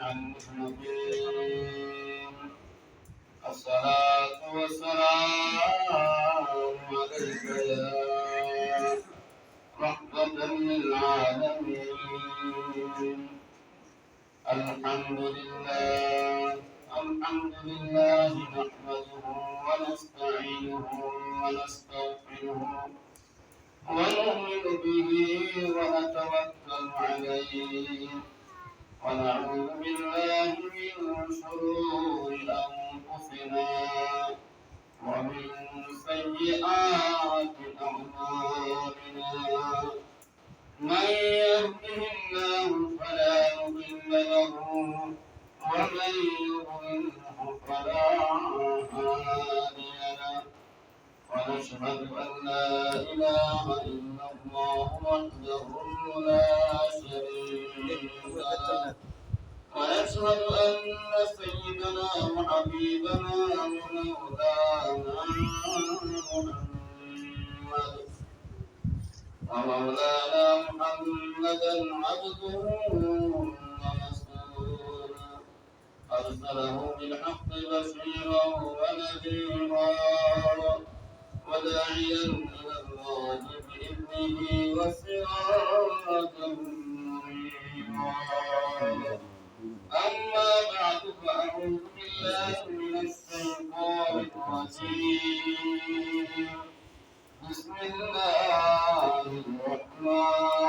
الرحيم الصلاة والسلام عليك يا رحمة للعالمين. الحمد لله نحمده ونستعينه ونستغفره ونؤمن به ونتوكل عليه ونعوذ بالله من شرور أنفسنا ومن سيئات أعمالنا. من يهده الله فلا مضل له ومن يضلله فلا هادي له. ونشهد أن لا إله إلا الله وحده لا شريك له. ونشهد أن سيدنا وحبيبنا ومولانا محمدا عبده ورسوله أرسله بالحق بشيرا ونذيرا وداعيا إلى الله بإذنه وسراجا منيرا. أما بعد فأعوذ بالله من الشيطان الرجيم. بسم الله الرحمن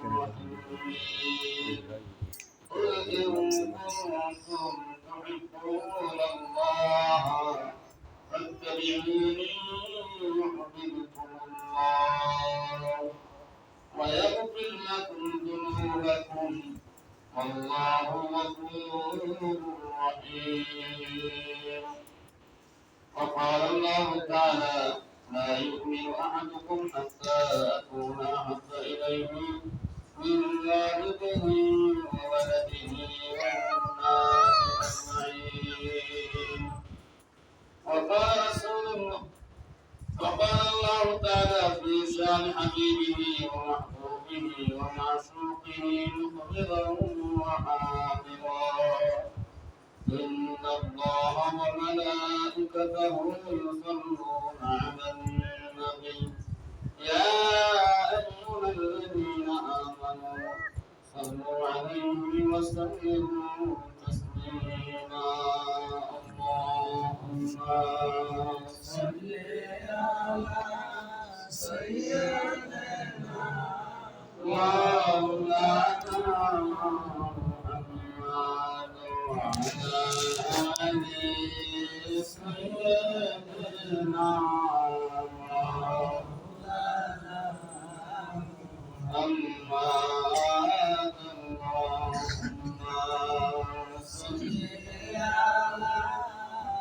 الرحيم. قل إن كنتم تحبون الله فاتبعوني يحببكم الله ويغفر لكم ذنوبكم والله غفور رحيم. وقال الله تعالى: لا يؤمن أحدكم حتى أكون أحب إليه من والده وولده والناس أجمعين. وقال الله تعالى في شان حبيبه ومحبوبه ومعشوقه مخبرا وحافظا: إن الله وملائكته يصلون على النبي يا أيها الذين آمنوا صلوا عليه وسلموا تسليما. اللهم صل على سيدنا مولانا محمد وعلى آل سيدنا مولانا محمد. اللهم صل على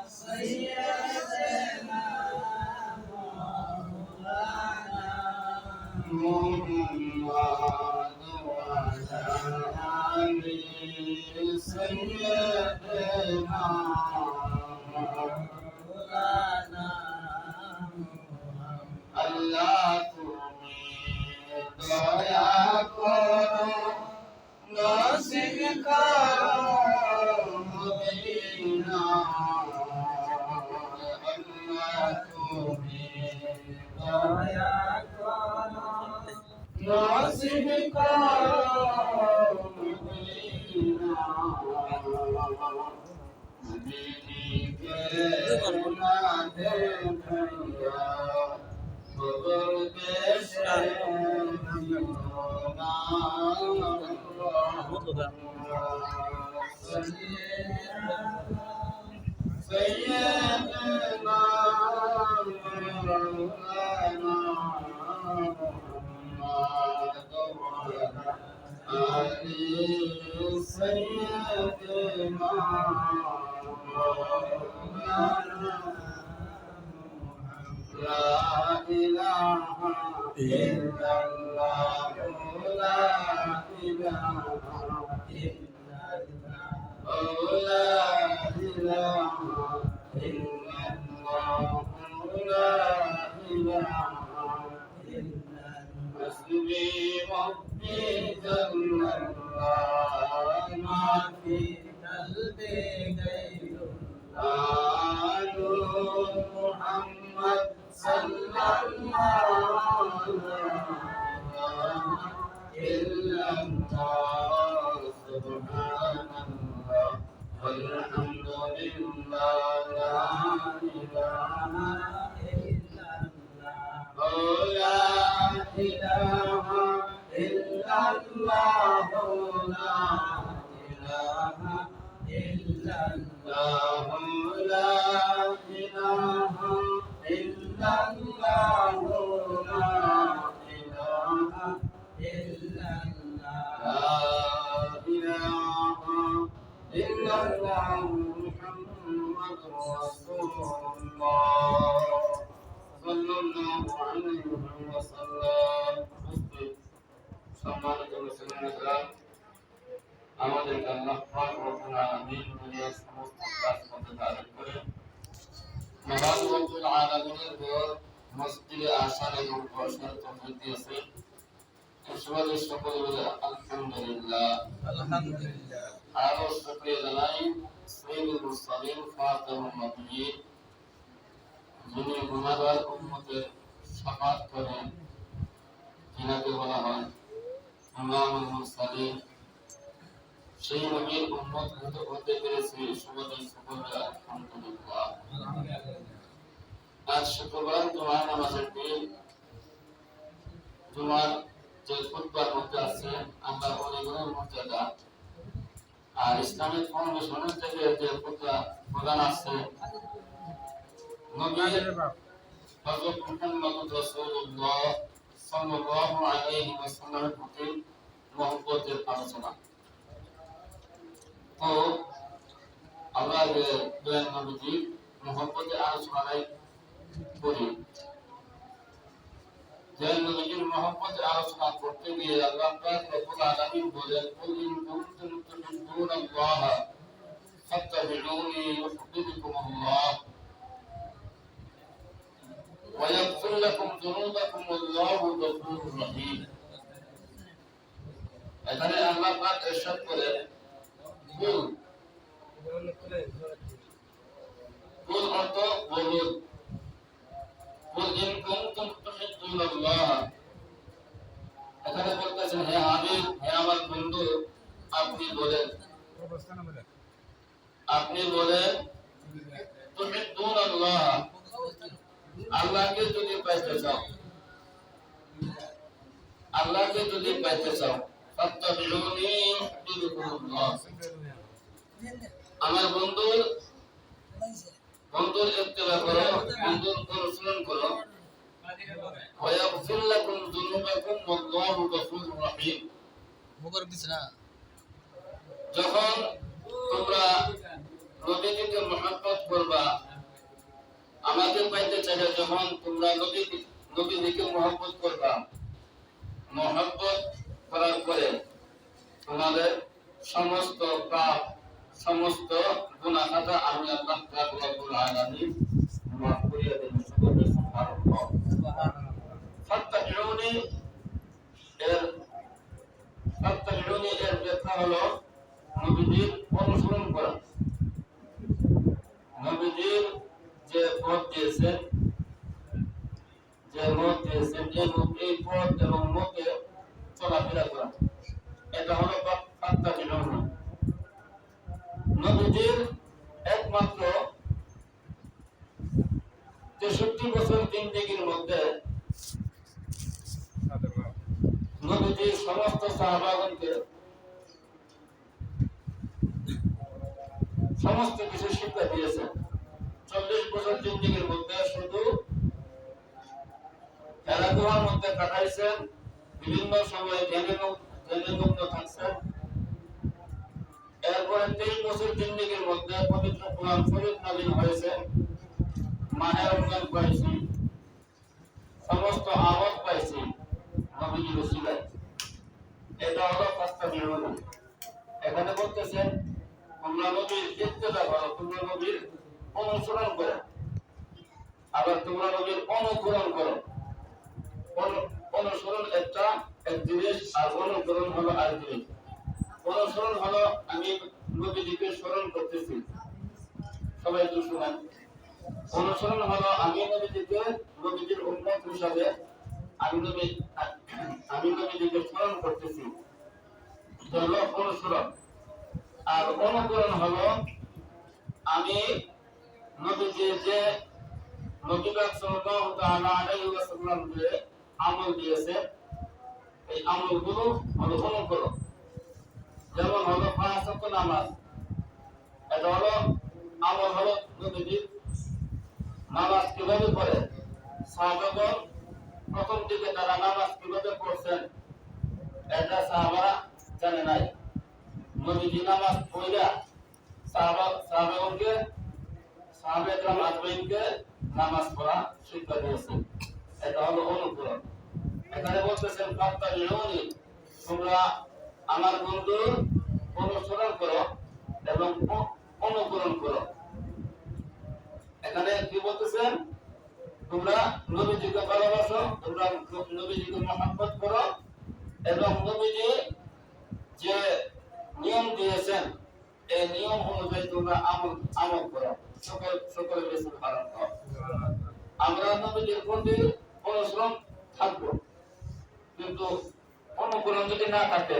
سيدنا مولانا محمد وعلى آل سيدنا مولانا الله तुम्हें दया करो नासिक करो मदीना। अल्लाह तुम्हें दया करो नासिक करो मदीना। मदीने के नाते भैया बबर के शहना। सैयदना मौलाना मुहम्मद आली सैयदना मौलाना। ला इलाहा इल्लल्लाह ला इलाहा इल्लल्लाह ला इलाहा इल्लल्लाह ला इलाहा इल्लल्लाह। حسبي ربي جل الله illallah, subhanallah, walhamdulillah, la ilaha illallah, la ilaha illallah, la ilaha illallah, la ilaha illallah, la ilaha illallah, la ilaha illallah, Muhammadur Rasulullah sallallahu alaihi wasallam। সম্মানিত মুসলিমরা, আমাদের আল্লাহ পাক রব্বুল আলামিন দুনিয়ার সমস্ত কাজ করতে দান করে মহান রব্বুল আলামিনের ঘর মসজিদে আসার এবং বসার তৌফিক দিয়েছে। সুবহানাল্লাহ, সকলে বলে আলহামদুলিল্লাহ। আলহামদুলিল্লাহ। আরো শুকরিয়া জানাই সাইয়্যিদুল মুরসালিন ফাতিমুন নবিয়্যিন, যিনি গুনাহগার উম্মতের শাফাত করেন, যিনাকে বলা হয় ইমামুল মুরসালিন। সেই নবীর উম্মত হতে পেরেছি, সুবহানাল্লাহ, সকলে আলহামদুলিল্লাহ। আজ শুক্রবার জুমার নামাজের দিন। জুমার যে খুতবার মধ্যে আছে আমরা অনেকগুলো মর্যাদা, আর ইসলামিক ফাউন্ডেশনের থেকে যে খুতবা প্রদান আছে নবী হযরত মুহাম্মদ রাসূলুল্লাহ সাল্লাল্লাহু আলাইহি ওয়াসাল্লামের প্রতি মহব্বতের আলোচনা। তো আমরা দয়াল নবীজি মহব্বতের আলোচনায় করি। দয়াল নবীজির মহব্বতের আলোচনা করতে গিয়ে আল্লাহ পাক রব্বুল আলামিন বলেন, কুল ইন কুনতুম তুহিব্বুনাল্লাহ ফাত্তাবিউনি ইউহিব্বুকুমুল্লাহ ওয়া ইয়াগফির লাকুম যুনুবাকুম ওয়াল্লাহু গফুরুর রহিম। এখানে আল্লাহ পাক ইরশাদ করেন, কুল অর্থ বলুন, কুল ইন কুনতুম তুহিব্বুনাল্লাহ। এখানে বলতেছেন, হে হাবিব, হে আমার বন্ধু, আপনি বলেন তুহিব্বুনাল্লাহ, আল্লাহকে যদি পাইতে চাও, আল্লাহকে যদি পাইতে চাও, ফাত্তাবিউনি ইউহিব্বুকুমুল্লাহ, আমার বন্ধুর ইত্তেবা করো, বন্ধুর অনুসরণ করো। ওয়া ইয়াগফির লাকুম যুনুবাকুম ওয়াল্লাহু গফুরুর রহিম। যখন তোমরা নবীকে মহব্বত করবা, আমাকে পাইতে চাইলে যখন তোমরা নবীকে মহব্বত করবা, মহব্বত করার পরে তোমাদের সমস্ত পাপ, সমস্ত গুনাহ খাতা আমি আল্লাহ পাক রব্বুল আলামিন মাফ করিয়া দেব। সুবহানাল্লাহ। ফাত্তাবিউনি এর ব্যাখ্যা হলো নবীজির অনুসরণ করা। নবীজির যে পথ দিয়েছেন, এই পথ এবং মতে চলাফেরা করা, এটা হলো ফাত্তাবিউনি। নবীজির একমাত্র 63 বছর জিন্দেগীর মধ্যে নবীজির সমস্ত সাহাবাগণকে সমস্ত কিছু শিক্ষা দিয়েছেন। 40 বছর জিন্দেগীর মধ্যে শুধু খেলাধুলার মধ্যে কাটাইছেন, বিভিন্ন সময় ধ্যানে মগ্ন থাকছেন। এরপরে 23 বছর জিন্দেগীর মধ্যে পবিত্র কোরআন শরীফ নাযিল হয়েছে, মাহে রমজান পাইছি, সমস্ত আমল পাইছি নবীজির ওসিলায়। এটা হলো ফাত্তাবিউনি। এখানে বলতেছেন তোমরা নবীর ইত্তেবা করো, তোমরা নবীর অনুসরণ করো, আবার তোমরা নবীর অনুকরণ করো। অনুসরণ এক জিনিস, আর অনুকরণ হলো আরেক জিনিস। অনুসরণ হলো আমি নবীজিকে স্মরণ করতেছি, সবাই একটু শুনেন। অনুসরণ হলো আমি নবীজির উম্মত হিসাবে আমি নবীজিকে স্মরণ করতেছি। হলো অনুসরণ। আর অনুকরণ হলো আমি নবীজি যে নবী পাক সাল্লাল্লাহু তাআলা আলাইহি ওয়াসাল্লাম যে আমল দিয়েছে এই আমলগুলো হলো অনুকরণ। যেমন হলো পাঁচ ওয়াক্ত নামাজ, এটা হলো আমল, হলো নবীজি নামাজ কিভাবে পড়ে, সাহাবাগণ প্রথম দিকে তারা নামাজ কিভাবে পড়ছেন এটা সাহাবারা জানে নাই। নবীজি নামাজ পড়া সাহাবাগণকে সাহাবায়ে-কেরাম আজমাইনকে নামাজ পড়া শিক্ষা দিয়েছেন। এটা হলো অনুকরণ। এখানে বলতেছেন ফাত্তাবিউনি, তোমরা আমার বন্ধুর অনুসরণ করো এবং অনুকরণ করো। এখানে কি বলতেছেন, তোমরা নবীজিকে ভালোবাসো, তোমরা নবীজিকে মহব্বত করো এবং নবীজি যে নিয়ম দিয়েছেন এই নিয়ম অনুযায়ী তোমরা আমল করো, সকলের বেশি পালন করো। আমরা নবীজির প্রতি অনুসরণ থাকবো, কিন্তু অনুকরণ যদি না থাকে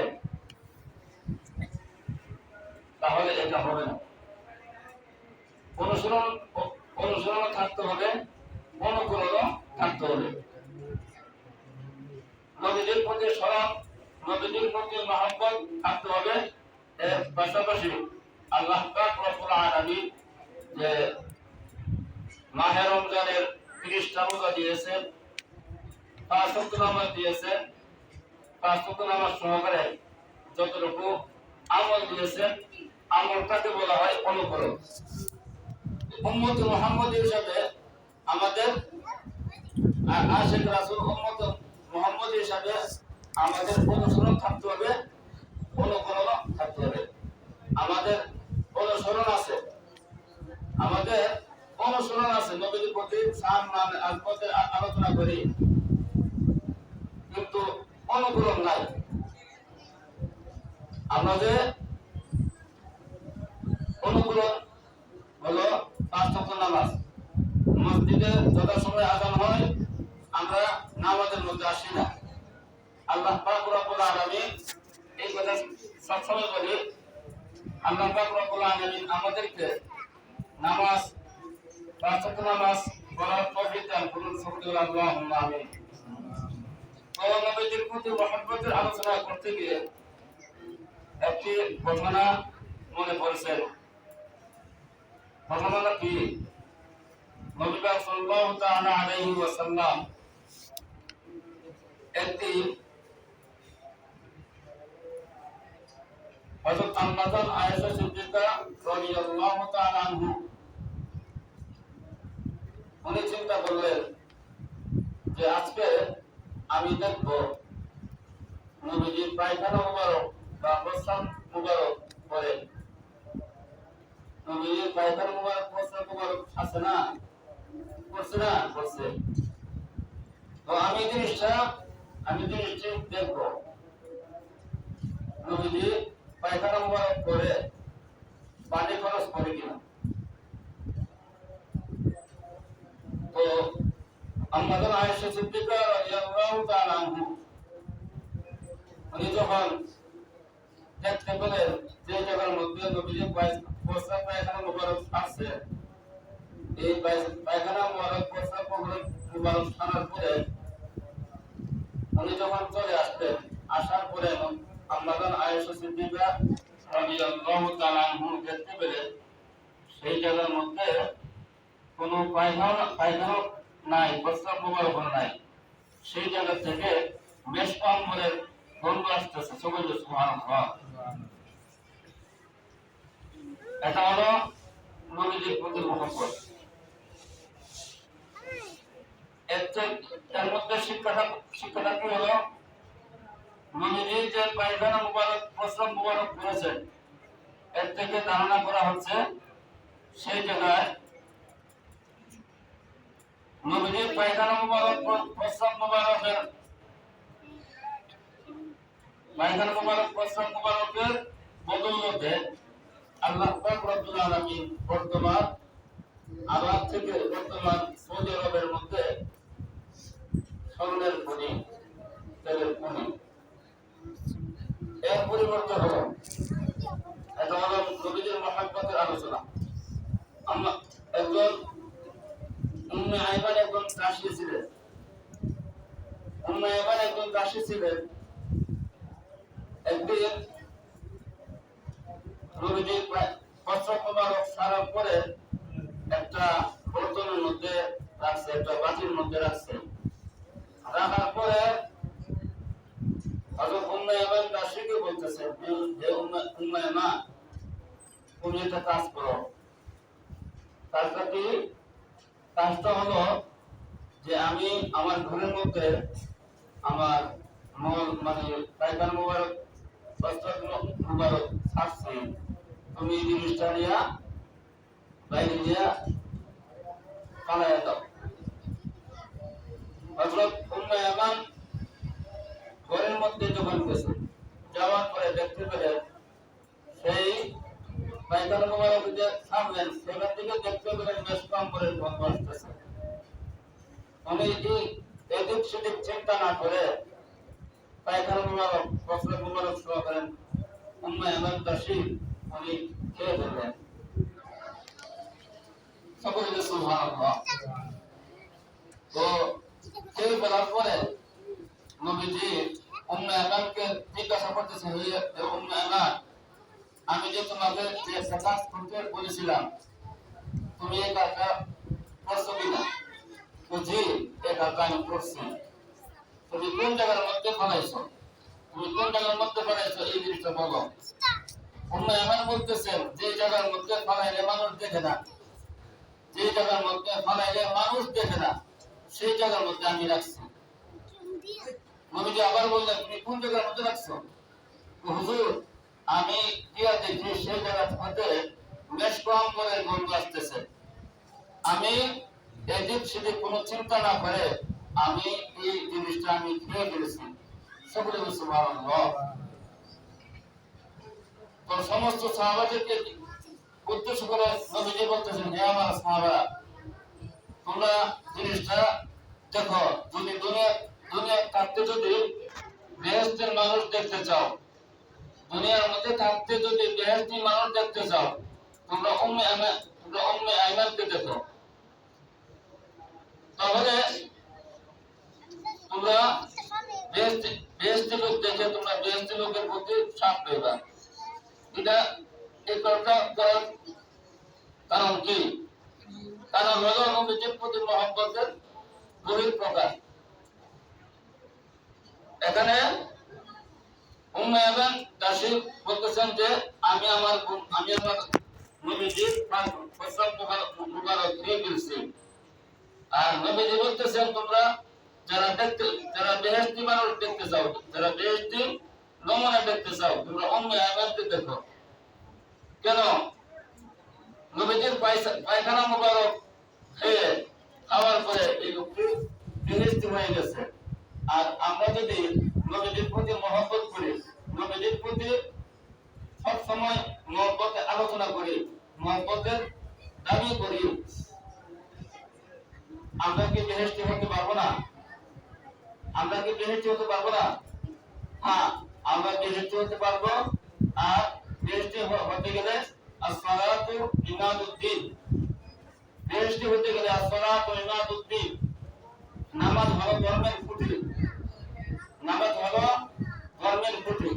তাহলে এটা হবে না। অনুসরণ থাকতে হবে, অনুকরণও থাকতে হবে। নবীজির প্রতি স্মরণ, নবীজির প্রতি মহব্বত থাকতে হবে। এর পাশাপাশি আল্লাহ পাক রব্বুল আলামিন যে মাহে রমজানের 30টা রোজা দিয়েছেন, 5 ওয়াক্ত নামাজ দিয়েছেন, 5 ওয়াক্ত নামাজ সহকারে যতটুকু আমল দিয়েছেন, আমলটাকে বলা হয় অনুকরণ। উম্মত মুহাম্মদ হিসেবে আমাদের আশিক রাসূল উম্মত মুহাম্মদ হিসেবে আমাদের অনুসরণ থাকতে হবে, অনুকরণ থাকতে হবে। আমাদের অনুসরণ আছে, আমাদের অনুসরণ আছে, নবীর প্রতি সম্মান আজমতে আলোচনা করি, কিন্তু অনুকরণ নাই। আমাদের অনুকরণ হলো 5 ওয়াক্ত নামাজ। মসজিদে যথাসময়ে আযান হয়, আমরা নামাজের মধ্যে আসি না। আল্লাহ পাক রব্বুল আলামিন এই কথা সবসময় বলি, আল্লাহ পাক রব্বুল আলামিন আমাদেরকে নামাজ 5 ওয়াক্ত নামাজ পড়ার তৌফিক দান করুন। আল্লাহুম্মা আমিন। তো নবীজির প্রতি মহব্বতের আলোচনা করতে গিয়ে একটি ঘটনা মনে পড়ছে। ঘটনাটা কি? নবী পাক সাল্লাল্লাহু তাআলা আলাইহি ওয়াসাল্লাম একদিন হযরত আম্মাজান আয়েশা সিদ্দিকা রাদিয়াল্লাহু তাআলা আনহু উনি চিন্তা করলেন যে আজকে আমি দেখব নবীজির পায়খানা মুবারক বা প্রস্রাব মুবারক করে। নবীজির পায়খানা মুবারক প্রস্রাব মুবারক আছে না, করছে না, করছে। তো আমি জিনিসটা দেখব নবীজি পায়খানা মুবারক করে পানি খরচ করে কিনা। তো আমাদের আয়েশা সিদ্দিকা রাদিয়াল্লাহু তাআলা আনহা উনি যখন দেখতে পেলেন যে জায়গার মধ্যে নবীজি প্রস্রাব পায়খানা মুবারক আছে, এই পায়খানা মুবারক প্রস্রাব মুবারক ছাড়ার পরে উনি যখন চলে আসতেন, আসার পরে আমাদের আয়েশা সিদ্দিকা রাদিয়াল্লাহু তাআলা আনহা দেখতে পেলেন সেই জায়গার মধ্যে কোনো পায়খানা নাই, প্রস্রাব মুবারক নাই। সেই জায়গা থেকে মেশকাম্বরের গন্ধ আসতেছে। সুবহানাল্লাহ। এটা হলো নবীজির প্রতি মহব্বত। এর মধ্যে শিক্ষাটা কি হলো? নবীজি যে পায়খানা মুবারক প্রস্রাব মুবারক করেছেন, এর থেকে ধারণা করা হচ্ছে সেই জায়গায় নবীজির পায়খানা মুবারক প্রস্রাব মুবারকের বদৌলতে আল্লাহ পাক রব্বুল আলামিন বর্তমান আরব থেকে বর্তমান সৌদি আরবের মধ্যে স্বর্ণের খনি, তেলের খনি এর পরিবর্তন হলো এটা হলো নবীজির মহব্বতের আলোচনা। আমরা একজন উম্মে আইমান একজন দাসী ছিলেন। উম্মে আইমান একজন দাসী ছিলেন। একদিন নবীজি প্রস্রাব মোবারক সারার পরে একটা বর্তনের মধ্যে রাখছে, একটা বাটির মধ্যে রাখছে। রাখার পরে হযরত উম্মে আইমান দাসীকে বলতেছে, হে উম্মে আইমান, তুমি একটা কাজ করো। কাজটা কি? কাজটা হলো যে আমি আমার ঘরের মধ্যে আমার মানে পায়খানা মোবারক প্রস্রাব মোবারক ছাড়ছি, তুমি এই জিনিসটা নিয়ে বাইরে নিয়ে পালাইয়া দাও। হযরত উম্মে আইমান ঘরের মধ্যে যখন গেছে, যাওয়ার পরে দেখতে পেলেন সেই পায়খানা মোবারক যে ছাড়লেন সেখান থেকে দেখতে পেলেন বেশ কম করে গন্ধ আসতেছে। উনি এদিক সেদিক চিন্তা না করে পায়খানা মোবারক প্রস্রাব মোবারক সহকারে উম্মে আইমান দাসী উনি খেয়ে ফেললেন। সকলে সুবহানাল্লাহ। তো খেয়ে ফেলার পরে নবীজি উম্মে আইমানকে জিজ্ঞাসা করতেছে, হে উম্মে আইমান, আমি যে তোমাকে যে কাজ করতে বলেছিলাম তুমি এই কাজটা করছো কিনা? তো জি, এই কাজটা আমি করছি। তুমি কোন জায়গার মধ্যে ফলাইছো? তুমি কোন জায়গার মধ্যে ফলাইছো এই জিনিসটা বলো। উম্মে আইমান বলতেছেন, যে জায়গার মধ্যে ফলাইলে মানুষ দেখে না, যে জায়গার মধ্যে ফলাইলে মানুষ দেখে না, সেই জায়গার মধ্যে আমি রাখছি। নবীজি আবার বললেন, তুমি কোন জায়গার মধ্যে রাখছো? হুজুর, আমি গিয়া দেখি সেই জায়গা থেকে বেশ কম করে গন্ধ আসতেছে। আমি এদিক সেদিক কোনো চিন্তা না করে আমি এই জিনিসটা আমি খেয়ে ফেলেছি। সকলে সুবহানাল্লাহ। তো সমস্ত সাহাবাদেরকে উদ্দেশ্য করে নবীজি বলতেছেন, হে আমার সাহাবারা, তোমরা জিনিসটা দেখো, যদি দুনিয়া থাকতে যদি বেহেশতের মানুষ দেখতে চাও, দুনিয়ার মধ্যে থাকতে যদি বেহেশতি মানুষ দেখতে চাও, তোমরা উম্মে আইমানকে দেখো। তাহলে তোমরা বেহেশতি লোক দেখে তোমরা বেহেশতি লোকের প্রতি সাপ পেবা। এটা এই কথা করার কারণ কি? কারণ হলো নবীজির প্রতি মহব্বতের বহিঃপ্রকাশ। এখানে উম্মে আইমান দাসী বলতেছেন যে আমি আমার নবীজির প্রস্রাব মোবারক খেয়ে ফেলছি। আর নবীজি বলতেছেন, তোমরা যারা বেহেশতি মানুষ দেখতে চাও, যারা বেহেশতি নমুনা দেখতে চাও, তোমরা উম্মে আইমানকে দেখো। কেন? নবীজির পায়খানা মোবারক খেয়ে খাওয়ার পরে এই লোকটি বেহেশতি হয়ে গেছে। আর আমরা যদি নবীজির প্রতি মহব্বত করি, নবীজির প্রতি সবসময় মহব্বতের আলোচনা করি, মহব্বতের দাবি করি, আমরা কি বেহেশতি হতে পারবো না? আমরা কি বেহেশতি হতে পারবো না? হ্যাঁ, আমরা বেহেশতি হতে পারবো। আর বেহেশতি হতে গেলে as-salatu imaduddin, বেহেশতি হতে গেলে as-salatu imaduddin, নামাজ হলো ধর্মের খুঁটি। নামাজ হলো ধর্মের খুঁটি।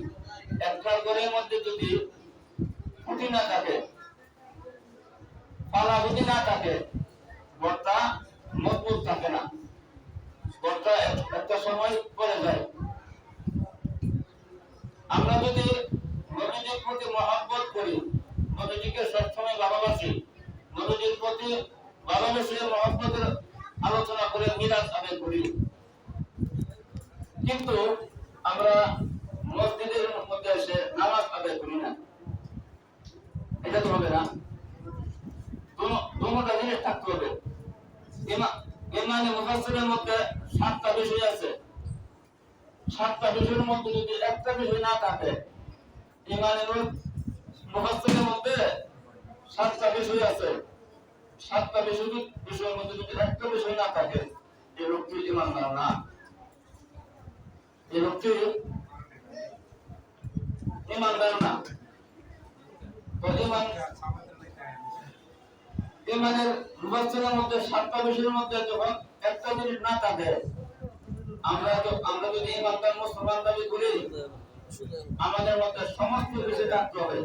একটা ঘরের মধ্যে যদি খুঁটি না থাকে, পালা যদি না থাকে, ঘরটা মজবুত থাকে না, ঘরটা একটা সময় পড়ে যায়। আমরা যদি নবীজির প্রতি মহব্বত করি, নবীজিকে সবসময় ভালোবাসি, নবীজির প্রতি ভালোবেসে মহব্বতের আলোচনা করে মিলাদ আদায় করি, কিন্তু আমরা মসজিদের মধ্যে এসে নামাজ আদায় করি না, এটা তো হবে না। দুটো জিনিস থাকতে হবে। ইমানে মুফাসসিরের মধ্যে 7টা বিষয় আছে। 7টা বিষয়ের মধ্যে যদি একটা বিষয় না থাকে, ইমানে মুফাসসিরের মধ্যে 7টা বিষয় আছে, 7টা বিষয়ের মধ্যে যদি একটা বিষয় না থাকে, এই লোকটি ইমানদার না। এই লোকটি ইমানদার না। তো ইমানের মুফাসসিরের মধ্যে 7টা বিষয়ের মধ্যে যখন একটা জিনিস না থাকে, আমরা যদি ইমানদার মুসলমান দাবি করি, আমাদের মধ্যে সমস্ত বিষয় থাকতে হবে।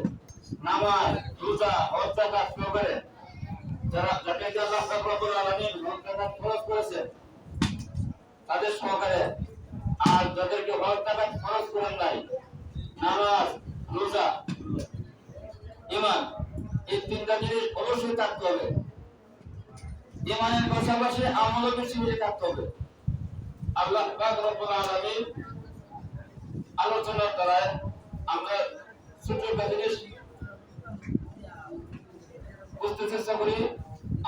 নামাজ, রোজা, হজ, যাকাত সহকারে যাদেরকে আল্লাহ পাক রব্বুল আলামিন হজ যাকাত ফরজ করেছেন তাদের সহকারে, আর যাদেরকে হজ যাকাত ফরজ করেন নাই, নামাজ, রোজা, ঈমান, এই তিনটা জিনিস অবশ্যই থাকতে হবে। ঈমানের পাশাপাশি আমলও বেশি বেশি থাকতে হবে। আল্লাহ পাক রব্বুল আলামিন আলোচনার দ্বারা আমরা ছোট একটা জিনিস বুঝতে চেষ্টা করি।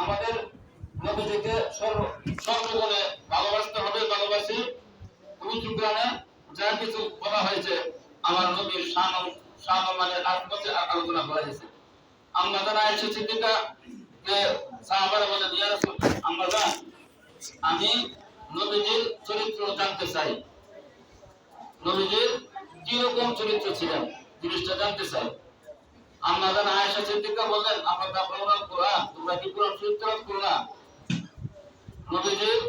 আমাদের নবীজিকে সর্বগুণে ভালোবাসতে হবে, ভালোবাসি। পবিত্র কোরআনে যা কিছু বলা হয়েছে আমার নবীর শান মানে আলোচনা করা হয়েছে। আমরা যারা আয়েশা সিদ্দিকা কে সাহাবারা বলে, ইয়া রাসূল, আমি নবীজির চরিত্র জানতে চাই, নবীজির কিরকম চরিত্র ছিলেন জিনিসটা জানতে চাই। আমরা যারা আয়েশা সিদ্দিকা বললেন, আপনারা কোরআন, তোমরা কি কোরআন শরীফ তেলাওয়াত করো না? নবীজির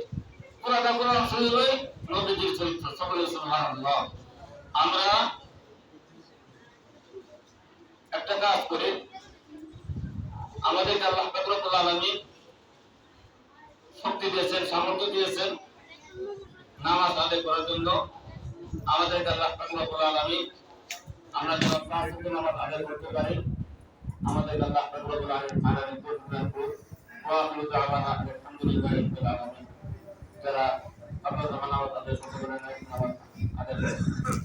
পুরাটা কোরআন শরীফই নবীজির চরিত্র। সকলে সুবহানাল্লাহ। আমরা একটা কাজ করি, আমাদেরকে আল্লাহ পাক রব্বুল আলামিন শক্তি দিয়েছেন, সামর্থ্য দিয়েছেন নামাজ আদায় করার জন্য। আমাদেরকে আল্লাহ পাক রব্বুল আলামিন আমরা যেন 5 ওয়াক্ত নামাজ আদায় করতে পারি, আমাদেরকে আল্লাহ পাক রব্বুল আলামিন তৌফিক দান করুন। ওয়া আখিরু দাওয়ানা আলহামদুলিল্লাহি রাব্বিল আলামিন। যারা আপনারা নামাজ আদায় করতে পারেন না, নামাজ আদায় করুন।